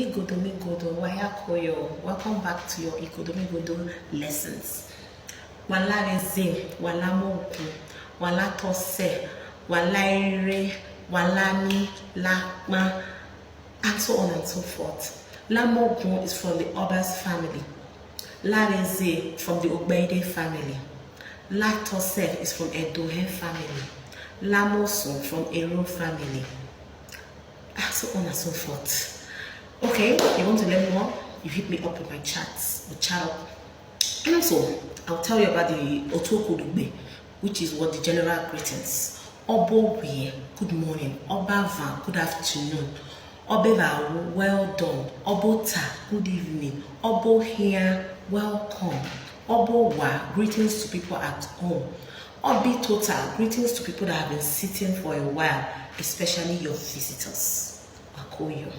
Godo, welcome back to your Godo lessons. Wala reze, wala mogu, wala tose, wala ire, wala ni, lakma, and so on and so forth. La mogu is from the Obas family. La reze from the Egbee family. La tose is from Edohe family. La moso from Ero family. And so on and so forth. Okay, you want to learn more? You hit me up in my chats, the chat up. And also, I'll tell you about the Otue Egbee, which is what the general greetings. Obo we, good morning. Obava, good afternoon. Obeva, well done. Obota, good evening. Obo here, welcome. Obo wa, greetings to people at home. Obi total, greetings to people that have been sitting for a while, especially your visitors. Akoyo.